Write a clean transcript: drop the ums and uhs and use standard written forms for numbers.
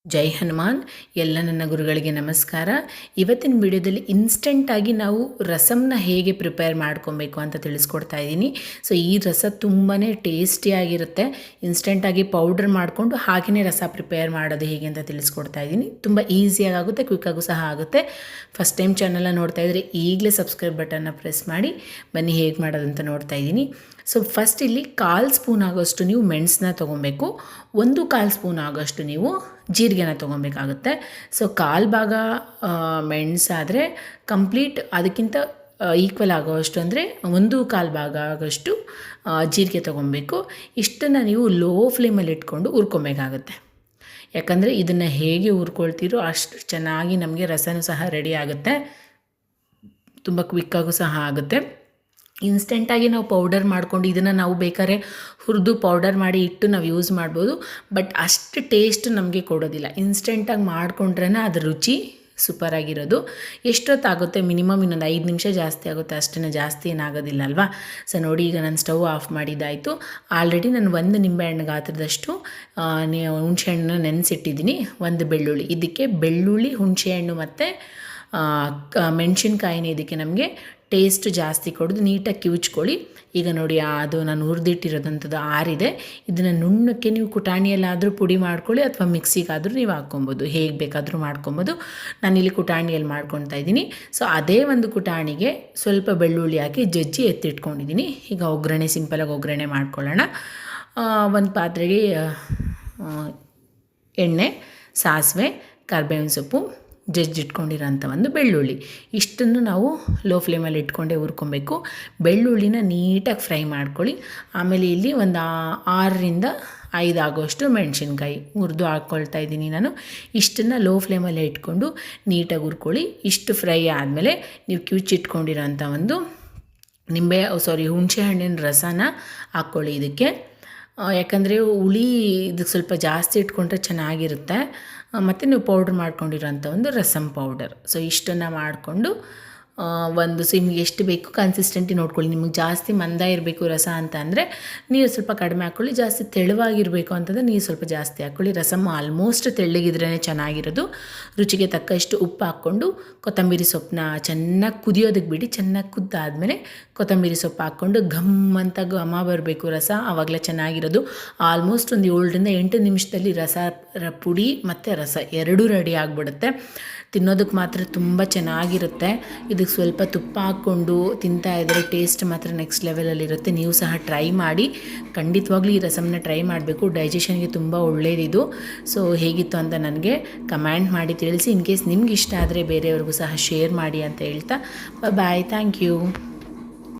ಜೈ ಹನುಮಾನ್. ಎಲ್ಲ ನನ್ನ ಗುರುಗಳಿಗೆ ನಮಸ್ಕಾರ. ಇವತ್ತಿನ ವಿಡಿಯೋದಲ್ಲಿ ಇನ್ಸ್ಟೆಂಟಾಗಿ ನಾವು ರಸಮ್ನ ಹೇಗೆ ಪ್ರಿಪೇರ್ ಮಾಡ್ಕೊಬೇಕು ಅಂತ ತಿಳಿಸ್ಕೊಡ್ತಾ ಇದ್ದೀನಿ. ಸೊ ಈ ರಸ ತುಂಬಾ ಟೇಸ್ಟಿಯಾಗಿರುತ್ತೆ. ಇನ್ಸ್ಟೆಂಟಾಗಿ ಪೌಡ್ರ್ ಮಾಡಿಕೊಂಡು ಹಾಗೆಯೇ ರಸ ಪ್ರಿಪೇರ್ ಮಾಡೋದು ಹೇಗೆ ಅಂತ ತಿಳಿಸ್ಕೊಡ್ತಾ ಇದ್ದೀನಿ. ತುಂಬ ಈಸಿಯಾಗಿ ಆಗುತ್ತೆ, ಕ್ವಿಕ್ಕಾಗೂ ಸಹ ಆಗುತ್ತೆ. ಫಸ್ಟ್ ಟೈಮ್ ಚಾನಲ್ನ ನೋಡ್ತಾ ಇದ್ದರೆ ಈಗಲೇ ಸಬ್ಸ್ಕ್ರೈಬ್ ಬಟನ್ನ ಪ್ರೆಸ್ ಮಾಡಿ ಬನ್ನಿ ಹೇಗೆ ಮಾಡೋದಂತ ನೋಡ್ತಾ ಇದ್ದೀನಿ. ಸೊ ಫಸ್ಟ್ ಇಲ್ಲಿ 1/4 ಸ್ಪೂನ್ ಆಗೋಷ್ಟು ನೀವು ಮೆಣಸನ್ನ ತೊಗೊಬೇಕು, 1/4 ಸ್ಪೂನ್ ಆಗೋಷ್ಟು ನೀವು ಜೀರಿಗೆನ ತೊಗೊಬೇಕಾಗುತ್ತೆ. ಸೊ 1/4 ಭಾಗ ಮೆಣಸಾದರೆ ಕಂಪ್ಲೀಟ್ ಅದಕ್ಕಿಂತ ಈಕ್ವಲ್ ಆಗೋಷ್ಟು ಅಂದರೆ 1/4 ಭಾಗ ಆಗೋಷ್ಟು ಜೀರಿಗೆ ತೊಗೊಬೇಕು. ಇಷ್ಟನ್ನು ನೀವು ಲೋ ಫ್ಲೇಮಲ್ಲಿ ಇಟ್ಕೊಂಡು ಹುರ್ಕೊಬೇಕಾಗುತ್ತೆ. ಯಾಕಂದರೆ ಇದನ್ನು ಹೇಗೆ ಹುರ್ಕೊಳ್ತೀರೋ ಅಷ್ಟು ಚೆನ್ನಾಗಿ ನಮಗೆ ರಸನೂ ಸಹ ರೆಡಿ ಆಗುತ್ತೆ, ತುಂಬ ಕ್ವಿಕ್ಕಾಗೂ ಸಹ ಆಗುತ್ತೆ. ಇನ್ಸ್ಟೆಂಟಾಗಿ ನಾವು ಪೌಡರ್ ಮಾಡ್ಕೊಂಡು ಇದನ್ನು ನಾವು ಬೇಕಾದ್ರೆ ಹುರಿದು ಪೌಡರ್ ಮಾಡಿ ಇಟ್ಟು ನಾವು ಯೂಸ್ ಮಾಡ್ಬೋದು. ಬಟ್ ಅಷ್ಟು ಟೇಸ್ಟ್ ನಮಗೆ ಕೊಡೋದಿಲ್ಲ. ಇನ್ಸ್ಟೆಂಟಾಗಿ ಮಾಡಿಕೊಂಡ್ರೆ ಅದ್ರ ರುಚಿ ಸೂಪರಾಗಿರೋದು. ಎಷ್ಟೊತ್ತಾಗುತ್ತೆ, ಮಿನಿಮಮ್ ಇನ್ನೊಂದು 5 ನಿಮಿಷ ಜಾಸ್ತಿ ಆಗುತ್ತೆ, ಅಷ್ಟೇ, ಜಾಸ್ತಿ ಏನಾಗೋದಿಲ್ಲ ಅಲ್ವಾ. ಸೊ ನೋಡಿ, ಈಗ ನಾನು ಸ್ಟವ್ ಆಫ್ ಮಾಡಿದ್ದಾಯಿತು. ಆಲ್ರೆಡಿ ನಾನು 1 ನಿಂಬೆಹಣ್ಣು ಗಾತ್ರದಷ್ಟು ಹುಣಸೆಹಣ್ಣು ನೆನೆಸಿಟ್ಟಿದ್ದೀನಿ. 1 ಬೆಳ್ಳುಳ್ಳಿ, ಇದಕ್ಕೆ ಬೆಳ್ಳುಳ್ಳಿ, ಹುಣಸೆಹಣ್ಣು ಮತ್ತು ಮೆಣಸಿನ್ಕಾಯಿನ ಇದಕ್ಕೆ ನಮಗೆ ಟೇಸ್ಟ್ ಜಾಸ್ತಿ ಕೊಡೋದು. ನೀಟಾಗಿ ಕಿವುಚ್ಕೊಳ್ಳಿ. ಈಗ ನೋಡಿ, ಅದು ನಾನು ಹುರಿದಿಟ್ಟಿರೋದಂಥದ್ದು ಆರಿದೆ. ಇದನ್ನು ನುಣ್ಣಕ್ಕೆ ನೀವು ಕುಟಾಣಿಯಲ್ಲಾದರೂ ಪುಡಿ ಮಾಡ್ಕೊಳ್ಳಿ ಅಥವಾ ಮಿಕ್ಸಿಗಾದರೂ ನೀವು ಹಾಕ್ಕೊಬೋದು, ಹೇಗೆ ಬೇಕಾದರೂ ಮಾಡ್ಕೊಬೋದು. ನಾನಿಲ್ಲಿ ಕುಟಾಣಿಯಲ್ಲಿ ಮಾಡ್ಕೊತಾ ಇದ್ದೀನಿ. ಸೊ ಅದೇ ಒಂದು ಕುಟಾಣಿಗೆ ಸ್ವಲ್ಪ ಬೆಳ್ಳುಳ್ಳಿ ಹಾಕಿ ಜಜ್ಜಿ ಎತ್ತಿಟ್ಕೊಂಡಿದ್ದೀನಿ. ಈಗ ಒಗ್ಗರಣೆ, ಸಿಂಪಲಾಗಿ ಒಗ್ಗರಣೆ ಮಾಡ್ಕೊಳ್ಳೋಣ. ಒಂದು ಪಾತ್ರೆಗೆ ಎಣ್ಣೆ, ಸಾಸಿವೆ, ಕರಿಬೇವಿನ ಸೊಪ್ಪು, ಜಜ್ಜಿಟ್ಕೊಂಡಿರೋಂಥ ಒಂದು ಬೆಳ್ಳುಳ್ಳಿ, ಇಷ್ಟನ್ನು ನಾವು ಲೋ ಫ್ಲೇಮಲ್ಲಿ ಇಟ್ಕೊಂಡೇ ಹುರ್ಕೊಬೇಕು. ಬೆಳ್ಳುಳ್ಳಿನ ನೀಟಾಗಿ ಫ್ರೈ ಮಾಡ್ಕೊಳ್ಳಿ. ಆಮೇಲೆ ಇಲ್ಲಿ ಒಂದು 6ರಿಂದ 5 ಆಗೋಷ್ಟು ಮೆಣಸಿನ್ಕಾಯಿ ಹುರಿದು ಹಾಕ್ಕೊಳ್ತಾ ಇದ್ದೀನಿ ನಾನು. ಇಷ್ಟನ್ನು ಲೋ ಫ್ಲೇಮಲ್ಲೇ ಇಟ್ಕೊಂಡು ನೀಟಾಗಿ ಹುರ್ಕೊಳ್ಳಿ. ಇಷ್ಟು ಫ್ರೈ ಆದಮೇಲೆ ನೀವು ಕಿವುಚಿಟ್ಕೊಂಡಿರೋಂಥ ಒಂದು ಹುಣಸೆ ಹಣ್ಣಿನ ರಸನ ಹಾಕ್ಕೊಳ್ಳಿ ಇದಕ್ಕೆ. ಯಾಕಂದರೆ ಹುಳಿ ಇದಕ್ಕೆ ಸ್ವಲ್ಪ ಜಾಸ್ತಿ ಇಟ್ಕೊಂಡ್ರೆ ಚೆನ್ನಾಗಿರುತ್ತೆ. ಮತ್ತು ನೀವು ಪೌಡ್ರ್ ಮಾಡ್ಕೊಂಡಿರೋಂಥ ಒಂದು ರಸಮ್ ಪೌಡರ್. ಸೊ ಇಷ್ಟನ್ನು ಮಾಡಿಕೊಂಡು ನಿಮಗೆ ಎಷ್ಟು ಬೇಕು ಕನ್ಸಿಸ್ಟೆಂಟಿ ನೋಡ್ಕೊಳ್ಳಿ. ನಿಮಗೆ ಜಾಸ್ತಿ ಮಂದ ಇರಬೇಕು ರಸ ಅಂತ ಅಂದರೆ ನೀರು ಸ್ವಲ್ಪ ಕಡಿಮೆ ಹಾಕ್ಕೊಳ್ಳಿ. ಜಾಸ್ತಿ ತೆಳುವಾಗಿರಬೇಕು ಅಂತಂದರೆ ನೀರು ಸ್ವಲ್ಪ ಜಾಸ್ತಿ ಹಾಕ್ಕೊಳ್ಳಿ. ರಸಮ್ ಆಲ್ಮೋಸ್ಟ್ ತೆಳ್ಳಗಿದ್ರೇ ಚೆನ್ನಾಗಿರೋದು. ರುಚಿಗೆ ತಕ್ಕಷ್ಟು ಉಪ್ಪು ಹಾಕ್ಕೊಂಡು ಕೊತ್ತಂಬರಿ ಸೊಪ್ಪನ್ನ ಚೆನ್ನಾಗಿ ಕುದಿಯೋದಕ್ಕೆ ಬಿಡಿ. ಚೆನ್ನಾಗಿ ಕುದ್ದಾದಮೇಲೆ ಕೊತ್ತಂಬರಿ ಸೊಪ್ಪು ಹಾಕ್ಕೊಂಡು ಘಮ್ ಅಂತ ಘಮ ಬರಬೇಕು ರಸ, ಆವಾಗಲೇ ಚೆನ್ನಾಗಿರೋದು. ಆಲ್ಮೋಸ್ಟ್ ಒಂದು 7ರಿಂದ 8 ನಿಮಿಷದಲ್ಲಿ ಪುಡಿ ಮತ್ತು ರಸ ಎರಡೂ ರೆಡಿ ಆಗಿಬಿಡುತ್ತೆ. ತಿನ್ನೋದಕ್ಕೆ ಮಾತ್ರ ತುಂಬ ಚೆನ್ನಾಗಿರುತ್ತೆ. ಇದಕ್ಕೆ ಸ್ವಲ್ಪ ತುಪ್ಪ ಹಾಕ್ಕೊಂಡು ತಿಂತಾಯಿದ್ರೆ ಟೇಸ್ಟ್ ಮಾತ್ರ ನೆಕ್ಸ್ಟ್ ಲೆವೆಲಲ್ಲಿರುತ್ತೆ. ನೀವು ಸಹ ಟ್ರೈ ಮಾಡಿ, ಖಂಡಿತವಾಗ್ಲೂ ಈ ರಸಮ್ನ ಟ್ರೈ ಮಾಡಬೇಕು. ಡೈಜೆಷನ್ಗೆ ತುಂಬ ಒಳ್ಳೆಯದಿದು. ಸೊ ಹೇಗಿತ್ತು ಅಂತ ನನಗೆ ಕಮೆಂಟ್ ಮಾಡಿ ತಿಳಿಸಿ. ಇನ್ ಕೇಸ್ ನಿಮ್ಗೆ ಇಷ್ಟ ಆದರೆ ಬೇರೆಯವ್ರಿಗೂ ಸಹ ಶೇರ್ ಮಾಡಿ ಅಂತ ಹೇಳ್ತಾ ಬಾಯ್. Thank you.